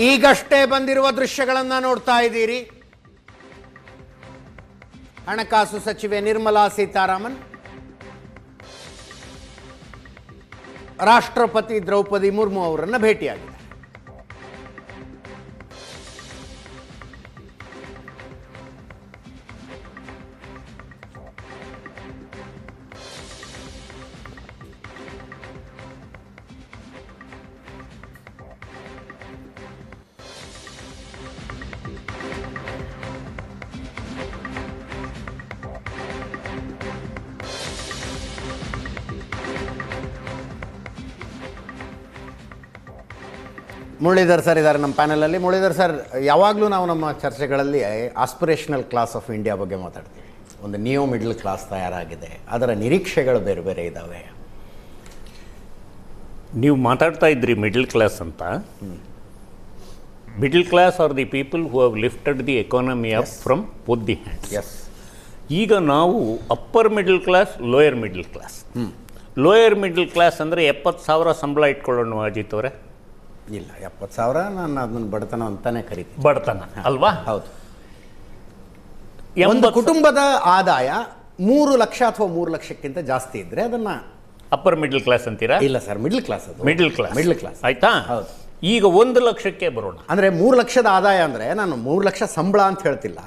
ಈಗಷ್ಟೇ ಬಂದಿರುವ ದೃಶ್ಯಗಳನ್ನು ನೋಡ್ತಾ ಇದ್ದೀರಿ. ಹಣಕಾಸು ಸಚಿವೆ ನಿರ್ಮಲಾ ಸೀತಾರಾಮನ್ ರಾಷ್ಟ್ರಪತಿ ದ್ರೌಪದಿ ಮುರ್ಮು ಅವರನ್ನು ಭೇಟಿಯಾಗಿದೆ. ಮುರಳೀಧರ್ ಸರ್ ಇದ್ದಾರೆ ನಮ್ಮ ಪ್ಯಾನಲಲ್ಲಿ. ಮುರಳೀಧರ್ ಸರ್, ಯಾವಾಗಲೂ ನಾವು ನಮ್ಮ ಚರ್ಚೆಗಳಲ್ಲಿ ಆಸ್ಪಿರೇಷನಲ್ ಕ್ಲಾಸ್ ಆಫ್ ಇಂಡಿಯಾ ಬಗ್ಗೆ ಮಾತಾಡ್ತೀವಿ. ಒಂದು ನಿಯೋ ಮಿಡ್ಲ್ ಕ್ಲಾಸ್ ತಯಾರಾಗಿದೆ, ಅದರ ನಿರೀಕ್ಷೆಗಳು ಬೇರೆ ಬೇರೆ ಇದ್ದಾವೆ. ನೀವು ಮಾತಾಡ್ತಾ ಇದ್ರಿ ಮಿಡ್ಲ್ ಕ್ಲಾಸ್ ಅಂತ. Middle class are the people who have lifted the economy up from both the hands. Yes. ಈಗ ನಾವು upper middle class, lower middle class. Lower middle class ಅಂದರೆ 70,000 ಸಂಬಳ ಇಟ್ಕೊಳ್ಳೋಣ ಅಜಿತ್ ಅವರೇ? ಇಲ್ಲ, 70,000 ನಾನು ಅದನ್ನು ಬಡತನ ಅಂತಾನೆ ಕರಿತೀನಿ. ಬಡತನ ಅಲ್ವಾ? ಹೌದು. ಒಂದು ಕುಟುಂಬದ ಆದಾಯ 3 ಲಕ್ಷ ಅಥವಾ 3 ಲಕ್ಷಕ್ಕಿಂತ ಜಾಸ್ತಿ ಇದ್ರೆ ಅದನ್ನ ಅಪ್ಪರ್ ಮಿಡ್ಲ್ ಕ್ಲಾಸ್ ಅಂತೀರಾ? ಇಲ್ಲ ಸರ್, ಮಿಡ್ಲ್ ಕ್ಲಾಸ್. ಅದು ಮಿಡ್ಲ್ ಕ್ಲಾಸ್. ಮಿಡ್ಲ್ ಕ್ಲಾಸ್ ಆಯ್ತಾ? ಹೌದು. ಈಗ 1 ಲಕ್ಷಕ್ಕೆ ಬರೋಣ. ಅಂದ್ರೆ 3 ಲಕ್ಷದ ಆದಾಯ ಅಂದ್ರೆ ನಾನು 3 ಲಕ್ಷ ಸಂಬಳ ಅಂತ ಹೇಳ್ತಿಲ್ಲ.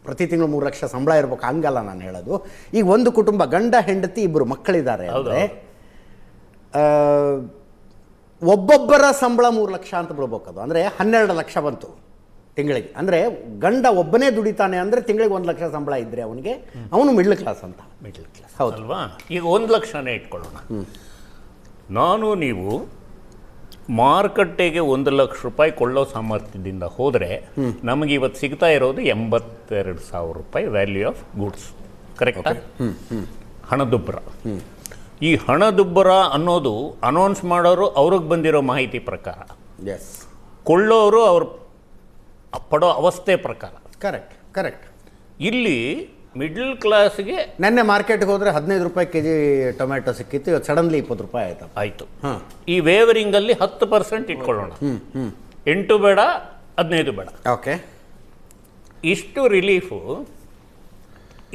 ಪ್ರತಿ ತಿಂಗಳು 3 ಲಕ್ಷ ಸಂಬಳ ಇರ್ಬೇಕು ಹಂಗಲ್ಲ ನಾನು ಹೇಳೋದು. ಈಗ ಒಂದು ಕುಟುಂಬ, ಗಂಡ ಹೆಂಡತಿ, 2 ಮಕ್ಕಳಿದ್ದಾರೆ ಅಂದ್ರೆ ಒಬ್ಬೊಬ್ಬರ ಸಂಬಳ 3 ಲಕ್ಷ ಅಂತ ಬಿಡ್ಬೇಕು. ಅದು ಅಂದರೆ 12 ಲಕ್ಷ ಬಂತು ತಿಂಗಳಿಗೆ. ಅಂದರೆ ಗಂಡ ಒಬ್ಬನೇ ದುಡಿತಾನೆ ಅಂದರೆ ತಿಂಗಳಿಗೆ 1 ಲಕ್ಷ ಸಂಬಳ ಇದ್ದರೆ ಅವನು ಮಿಡ್ಲ್ ಕ್ಲಾಸ್ ಅಂತ. ಮಿಡ್ಲ್ ಕ್ಲಾಸ್ ಹೌದು ಅಲ್ವಾ? ಈಗ 1 ಲಕ್ಷನೇ ಇಟ್ಕೊಳ್ಳೋಣ. ನಾನು ನೀವು ಮಾರುಕಟ್ಟೆಗೆ 1 ಲಕ್ಷ ರೂಪಾಯಿ ಕೊಳ್ಳೋ ಸಾಮರ್ಥ್ಯದಿಂದ ಹೋದರೆ ನಮಗೆ ಇವತ್ತು ಸಿಗ್ತಾ ಇರೋದು 82,000 ರೂಪಾಯಿ ವ್ಯಾಲ್ಯೂ ಆಫ್ ಗುಡ್ಸ್. ಕರೆಕ್ಟಾ? ಹಣದುಬ್ಬರ. ಈ ಹಣದುಬ್ಬರ ಅನ್ನೋದು ಅನೌನ್ಸ್ ಮಾಡೋರು ಅವ್ರಿಗೆ ಬಂದಿರೋ ಮಾಹಿತಿ ಪ್ರಕಾರ, ಎಸ್, ಕೊಳ್ಳೋರು ಅವ್ರು ಪಡೋ ಅವಸ್ಥೆ ಪ್ರಕಾರ. Correct correct. ಇಲ್ಲಿ ಮಿಡ್ಲ್ ಕ್ಲಾಸ್ಗೆ ನೆನ್ನೆ ಮಾರ್ಕೆಟ್ಗೆ ಹೋದರೆ 15 ರೂಪಾಯಿ ಕೆಜಿ ಟೊಮ್ಯಾಟೊ ಸಿಕ್ಕಿತ್ತು, ಇವತ್ತು ಸಡನ್ಲಿ 20 ರೂಪಾಯಿ ಆಯ್ತು. ಆಯಿತು. ಈ ವೇವರಿಂಗಲ್ಲಿ 10% ಇಟ್ಕೊಳ್ಳೋಣ. 8 ಬೇಡ, 15 ಬೇಡ. ಓಕೆ. ಇಷ್ಟು ರಿಲೀಫು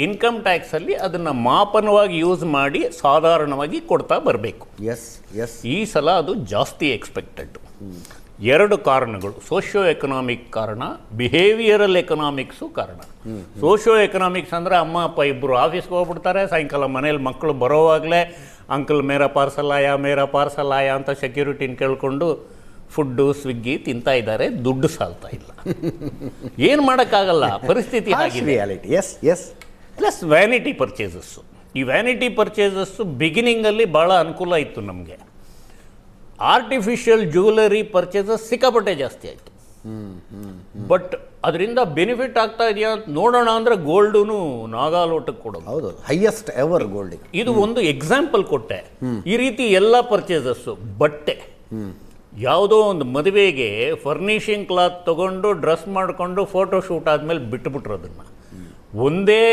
ಇನ್ಕಮ್ ಟ್ಯಾಕ್ಸಲ್ಲಿ ಅದನ್ನು ಮಾಪನವಾಗಿ ಯೂಸ್ ಮಾಡಿ ಸಾಧಾರಣವಾಗಿ ಕೊಡ್ತಾ ಬರಬೇಕು. Yes yes. ಈ ಸಲ ಅದು ಜಾಸ್ತಿ ಎಕ್ಸ್ಪೆಕ್ಟೆಡ್. 2 ಕಾರಣಗಳು. ಸೋಷಿಯೋ ಎಕನಾಮಿಕ್ ಕಾರಣ, ಬಿಹೇವಿಯರಲ್ ಎಕನಾಮಿಕ್ಸು ಕಾರಣ. ಸೋಷಿಯೋ ಎಕನಾಮಿಕ್ಸ್ ಅಂದರೆ ಅಮ್ಮ ಅಪ್ಪ ಇಬ್ಬರು ಆಫೀಸ್ಗೆ ಹೋಗ್ಬಿಡ್ತಾರೆ, ಸಾಯಂಕಾಲ ಮನೇಲಿ ಮಕ್ಕಳು ಬರೋವಾಗಲೇ ಅಂಕಲ್ ಮೇರಾ ಪಾರ್ಸಲ್ ಆಯ ಅಂತ ಸೆಕ್ಯೂರಿಟಿನ ಕೇಳಿಕೊಂಡು ಫುಡ್ಡು ಸ್ವಿಗ್ಗಿ ತಿಂತಾ ಇದ್ದಾರೆ, ದುಡ್ಡು ಸಾಲ್ತಾ ಇಲ್ಲ. ಏನು ಮಾಡೋಕ್ಕಾಗಲ್ಲ, ಪರಿಸ್ಥಿತಿ ಆಗಿದೆ. Yes yes. Plus vanity purchases. ಈ ವ್ಯಾನಿಟಿ ಪರ್ಚೇಸಸ್ಸು ಬಿಗಿನಿಂಗಲ್ಲಿ ಭಾಳ ಅನುಕೂಲ ಇತ್ತು ನಮಗೆ. ಆರ್ಟಿಫಿಷಿಯಲ್ ಜ್ಯುವೆಲರಿ ಪರ್ಚೇಸಸ್ ಸಿಕ್ಕಾಪಟ್ಟೆ ಜಾಸ್ತಿ ಆಯಿತು. ಬಟ್ ಅದರಿಂದ ಬೆನಿಫಿಟ್ ಆಗ್ತಾ ಇದೆಯಾ ಅಂತ ನೋಡೋಣ ಅಂದರೆ ಗೋಲ್ಡೂ ನಾಗಾಲೋಟಕ್ಕೆ ಕೊಡೋದು. ಹೌದು, ಹೈಯೆಸ್ಟ್ ಎವರ್ ಗೋಲ್ಡ್. ಇದು ಒಂದು ಎಕ್ಸಾಂಪಲ್ ಕೊಟ್ಟೆ. ಈ ರೀತಿ ಎಲ್ಲ ಪರ್ಚೇಸಸ್ಸು. ಬಟ್ಟೆ, ಯಾವುದೋ ಒಂದು ಮದುವೆಗೆ ಫರ್ನಿಷಿಂಗ್ ಕ್ಲಾತ್ ತೊಗೊಂಡು ಡ್ರೆಸ್ ಮಾಡಿಕೊಂಡು ಫೋಟೋ ಶೂಟ್ ಆದಮೇಲೆ ಬಿಟ್ಟುಬಿಟ್ರು ಅದನ್ನು. ಒಂದೇ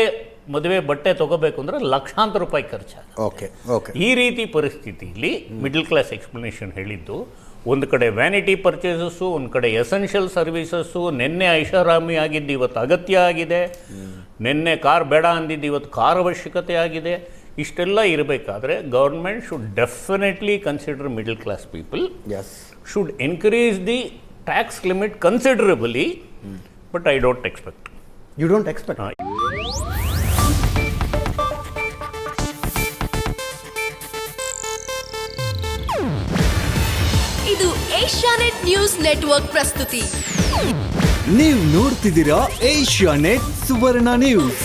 ಮದುವೆ ಬಟ್ಟೆ ತೊಗೋಬೇಕು ಅಂದರೆ ಲಕ್ಷಾಂತರ ರೂಪಾಯಿ ಖರ್ಚಾಗುತ್ತೆ. Okay okay. ಈ ರೀತಿ ಪರಿಸ್ಥಿತಿಯಲ್ಲಿ ಮಿಡ್ಲ್ ಕ್ಲಾಸ್ ಎಕ್ಸ್ಪ್ಲನೇಷನ್ ಹೇಳಿದ್ದು, ಒಂದು ಕಡೆ ವ್ಯಾನಿಟಿ ಪರ್ಚೇಸಸ್ಸು, ಒಂದು ಕಡೆ ಎಸೆನ್ಷಿಯಲ್ ಸರ್ವಿಸಸ್ಸು. ನಿನ್ನೆ ಐಷಾರಾಮಿ ಆಗಿದ್ದು ಇವತ್ತು ಅಗತ್ಯ ಆಗಿದೆ. ನಿನ್ನೆ ಕಾರ್ ಬೇಡ ಅಂದಿದ್ದು ಇವತ್ತು ಕಾರ್ ಅವಶ್ಯಕತೆ ಆಗಿದೆ. ಇಷ್ಟೆಲ್ಲ ಇರಬೇಕಾದ್ರೆ government should definitely consider middle class people. Yes. Should encourage the tax limit considerably. But I don't expect. You don't expect? ಇದು ಏಷ್ಯಾನೆಟ್ ನ್ಯೂಸ್ ನೆಟ್ವರ್ಕ್ ಪ್ರಸ್ತುತಿ. ನೀವು ನೋಡ್ತಿದ್ದೀರಾ ಏಷ್ಯಾನೆಟ್ ಸುವರ್ಣ ನ್ಯೂಸ್.